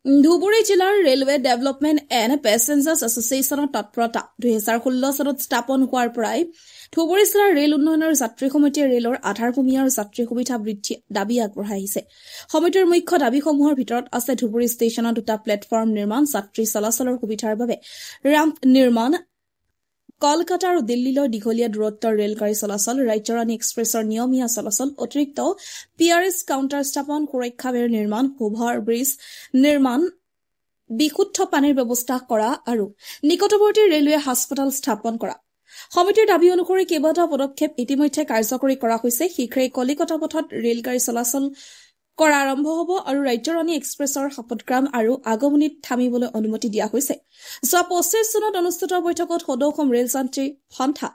ধুবুৰী জিলাৰ railway development and passengers এছ'চিয়েশ্যনৰ তৎপৰতা 2016 চনত স্থাপন হোৱাৰ পৰাই ধুবুৰী জিলাৰ ৰেল উন্নয়নৰ যাত্ৰী সমিতিয়ে ৰেলৰ আধাৰভূমি আৰু যাত্ৰী সুবিধা বৃদ্ধিৰ দাবী আগবঢ়াই আহিছে। সমিতিৰ মুখ্য দাবীসমূহৰ ভিতৰত আছে ধুবুৰী ষ্টেচনত 2টা প্লেটফৰ্ম নিৰ্মাণ, যাত্ৰী চলাচলৰ সুবিধাৰ বাবে ৰাম্প নিৰ্মাণ, কলকাতা আৰু দিল্লীলৈ দীঘলীয়া দূৰত্বৰ ৰেলগাড়ী চলাচল, ৰাজ্যৰাণী এক্সপ্ৰেছৰ নিয়মীয়া চলাচল, অতিৰিক্ত PRS কাউণ্টাৰ স্থাপন, সুৰক্ষা বেৰ নিৰ্মাণ, অভাৰ ব্ৰিজ নিৰ্মাণ, বিশুদ্ধ পানীৰ ব্যৱস্থা কৰা আৰু নিকটৱৰ্তী ৰেলৱে হাস্পতাল স্থাপন কৰা। সমিতিৰ দাবী অনুসৰি কেইবাটাও পদক্ষেপ ইতিমধ্যে কাৰ্যকৰী কৰা হৈছে। শীঘ্ৰেই কলিকতা পথত ৰেলগাড়ী চলাচল কৰা আৰম্ভ হ'ব আৰু ৰাজ্যৰাণী এক্সপ্ৰেছৰ শপতগ্ৰাম আৰু আগমনীত থামিবলৈ অনুমতি দিয়া হৈছে। যোৱা 25 চনত অনুষ্ঠিত বৈঠকত সদৌ অসম ৰেল যাত্ৰী সন্থা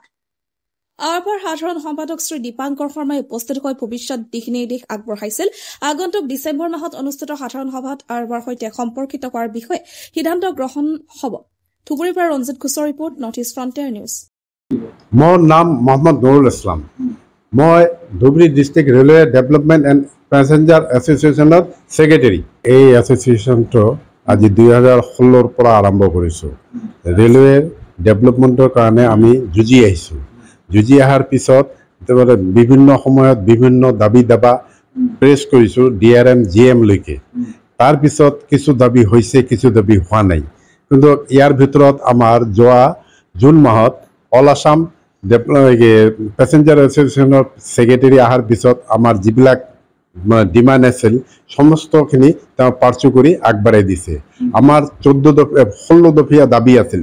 আৰপাৰ সাধাৰণ সম্পাদক শ্ৰী দীপাংকৰ শৰ্মাই উপস্থিত হৈ ভৱিষ্যত দিশ নিৰ্দেশ আগবঢ়াইছিল। আগন্তুক ডিচেম্বৰ মাহত অনুষ্ঠিত সাধাৰণ সভাত আৰপাৰ সৈতে সম্পৰ্কিত কৰাৰ বিষয়ে সিদ্ধান্ত গ্ৰহণ হ'ব। ধুবুৰীৰ পৰা ৰঞ্জিত ঘোষৰ report, north east frontier news. মোৰ নাম মোহাম্মদ নুৰুল ইছলাম। মই Dhubri district railway development and passenger এছ'চিয়েশ্যনৰ ছেক্ৰেটাৰী। এই এছ'চিয়েশ্যনটো আজি 2016 পৰা আৰম্ভ কৰিছোঁ। ৰেলৱেৰ ডেভেলপমেণ্টৰ কাৰণে আমি যুঁজি আহিছোঁ। যুঁজি অহাৰ পিছত বিভিন্ন সময়ত বিভিন্ন দাবী দাবা প্ৰেছ কৰিছোঁ DRM GM লৈকে। তাৰপিছত কিছু দাবী হৈছে, কিছু দাবী হোৱা নাই। কিন্তু ইয়াৰ ভিতৰত আমাৰ যোৱা জুন মাহত অল আছাম পেছেঞ্জাৰ এছ'চিয়েশ্যনৰ ছেক্ৰেটাৰী অহাৰ পিছত আমাৰ যিবিলাক ডিমাণ্ড আছিল সমস্তখিনি তেওঁ পাৰ্চু কৰি আগবঢ়াই দিছে। আমাৰ 16 দফীয়া দাবী আছিল,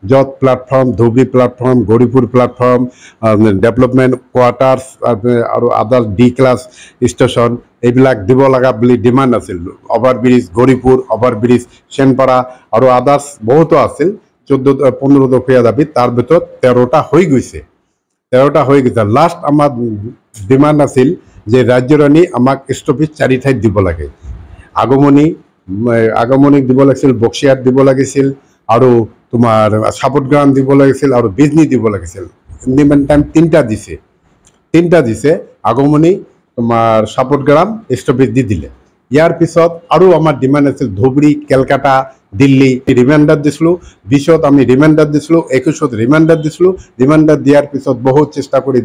য'ত platform, Dhubri platform, Gauripur platform, development quarters আৰু আদাৰ D ক্লাছ ষ্টেচন এইবিলাক দিব লগা বুলি ডিমাণ্ড আছিল। অভাৰব্ৰিজ গৌৰীপুৰ, অভাৰব্ৰিজ চেনপাৰা আৰু আদাৰ্ছ বহুতো আছিল। 15 দফীয়া দাবী, তাৰ ভিতৰত 13টা হৈ গৈছে। লাষ্ট আমাৰ ডিমাণ্ড আছিল যে ৰাজ্যৰাণী আমাক ষ্টপেজ 4 ঠাইত দিব লাগে। আগমনীক দিব লাগিছিল, বক্সিয়াত দিব লাগিছিল আৰু তোমাৰ চাপতগ্ৰাম দিব লাগিছিল আৰু বিজনী দিব লাগিছিল। ইণ্ডিমেণ্ট টাইম 3টা দিছে। আগমনী, তোমাৰ চাপতগ্ৰাম ষ্টপেজ দি দিলে। ইয়াৰ পিছত আৰু আমাৰ ডিমাণ্ড আছিল ধুবুৰী, কেলকাতা, দিল্লী। ৰিমাইণ্ডাৰ দিছিলোঁ 20ত আমি ৰিমাইণ্ডাৰ দিছিলোঁ, 21ত ৰিমাইণ্ডাৰ দিছিলোঁ। ৰিমাইণ্ডাৰ দিয়াৰ পিছত বহুত চেষ্টা কৰি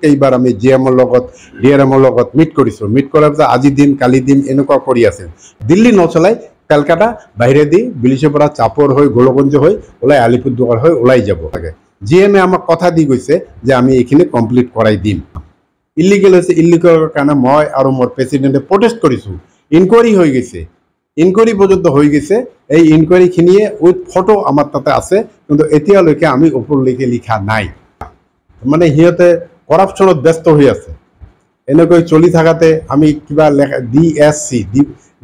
কেইবাৰ আমি GM লগত DRMৰ লগত মিট কৰিছোঁ। মিট কৰাৰ পিছত আজি দিম, কালি দিম এনেকুৱা কৰি আছে। দিল্লী নচলাই কেলকাতা বাহিৰেদি বিলিচৰ পৰা চাপৰ হৈ, গোলগঞ্জ হৈ ওলাই আলিপুৰদুৱাৰ হৈ ওলাই যাব লাগে। GMে আমাক কথা দি গৈছে যে আমি এইখিনি কমপ্লিট কৰাই দিম। ইলিগেল হৈছে, ইলিগেলৰ কাৰণে মই আৰু মোৰ প্ৰেচিডেণ্টে প্ৰটেষ্ট কৰিছোঁ। ইনকুৱাৰী হৈ গৈছে, ইনকুৱাৰী পৰ্যন্ত হৈ গৈছে। এই ইনকুৱাৰীখিনিয়ে উইথ ফটো আমাৰ তাতে আছে, কিন্তু এতিয়ালৈকে আমি ওপৰলৈকে লিখা নাই। মানে সিহঁতে কৰাপশ্যনত ব্যস্ত হৈ আছে। এনেকৈ চলি থকাতে আমি কিবা DSC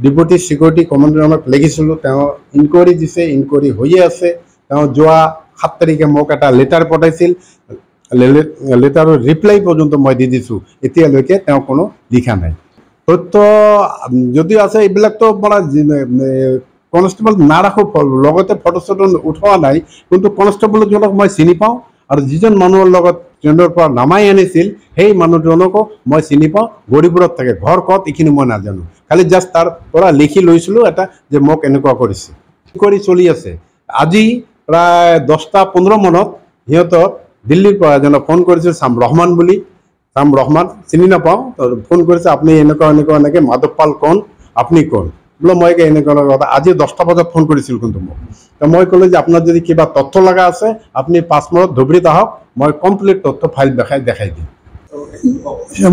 ডেপুটি ছিকিউৰিটি কমাণ্ডাৰক লিখিছিলোঁ, তেওঁ ইনকুৱাৰী দিছে, ইনকুৱাৰী হৈয়ে আছে। তেওঁ যোৱা 7 তাৰিখে মোক এটা লেটাৰ পঠাইছিল। লেটাৰৰ ৰিপ্লাই পৰ্যন্ত মই দি দিছোঁ, এতিয়ালৈকে তেওঁ কোনো লিখা নাই। তথ্য যদি আছে এইবিলাকতো মানে কনষ্টেবল নাৰাখোঁ, লগতে ফটো চটো উঠোৱা নাই, কিন্তু কনষ্টেবলজনক মই চিনি পাওঁ আৰু যিজন মানুহৰ লগত ট্ৰেইনৰ পৰা নামাই আনিছিল সেই মানুহজনকো মই চিনি পাওঁ। গৌৰীপুৰত থাকে, ঘৰ ক'ত এইখিনি মই নাজানো, খালি জাষ্ট তাৰ পৰা লিখি লৈছিলোঁ এটা যে মোক এনেকুৱা কৰিছে। কৰি চলি আছে। আজি প্ৰায় 10টা-15 মানত সিহঁতৰ দিল্লীৰ পৰা এজনক ফোন কৰিছিল, শাম ৰহমান বুলি। শাম ৰহমান চিনি নাপাওঁ, ফোন কৰিছে আপুনি এনেকৈ মাধৱ পাল কোন, আপুনি কোন? বোলো মই এনেকুৱা কথা। আজি 10টা বজাত ফোন কৰিছিল কিন্তু মোক। মই ক'লোঁ যে আপোনাৰ যদি কিবা তথ্য লগা আছে আপুনি 5 মিনিট ধুবুৰীত আহক, মই কমপ্লিট তথ্য ফাইল দেখাই দিম।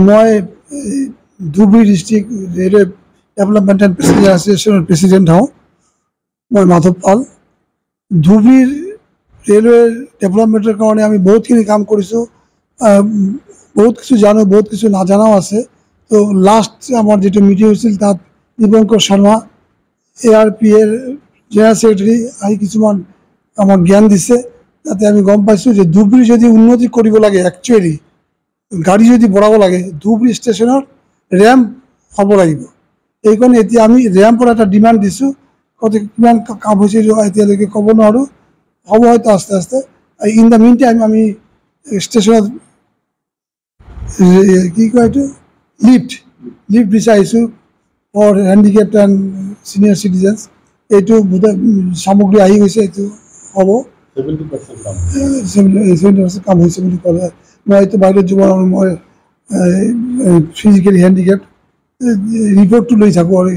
মই Dhubri district railway development and passenger এছ'চিয়েশ্যনৰ প্ৰেচিডেণ্ট হওঁ। মই মাধৱ পাল। ধুবুৰীৰ ৰেলৱে ডেভেলপমেণ্টৰ কাৰণে আমি বহুতখিনি কাম কৰিছোঁ। বহুত কিছু জানো, বহুত কিছু নাজানাও আছে। তো লাষ্ট আমাৰ যিটো মিটিং হৈছিল তাত দীপঙ্কৰ শৰ্মা ARPৰ জেনেৰেল ছেক্ৰেটাৰী আহি কিছুমান আমাক জ্ঞান দিছে। তাতে আমি গম পাইছোঁ যে ধুবুৰী যদি উন্নতি কৰিব লাগে, একচুৱেলি গাড়ী যদি বঢ়াব লাগে, ধুবুৰী ষ্টেচনত ৰেম্প হ'ব লাগিব। এইকাৰণে এতিয়া আমি ৰেম্পৰ এটা ডিমাণ্ড দিছোঁ। কিমান কাম হৈছে এতিয়ালৈকে ক'ব নোৱাৰোঁ, হ'ব হয়তো আস্তে আস্তে। ইন দ্য মিন টাইম আমি ষ্টেচনত কি কয় এইটো লিফ্ট বিচাৰিছোঁ ফৰ হেণ্ডিকেপ্ট এণ্ড ছিনিয়ৰ চিটিজেনছ। এইটো বোধহয় সামগ্ৰী আহি গৈছে, এইটো হ'ব 70% কাম 70% কাম হৈছে বুলি ক'লে। মই এইটো বাহিৰত যাব নোৱাৰোঁ, মই ফিজিকেলি হেণ্ডিকেপ ৰিপৰ্টটো লৈ থাকোঁ আৰু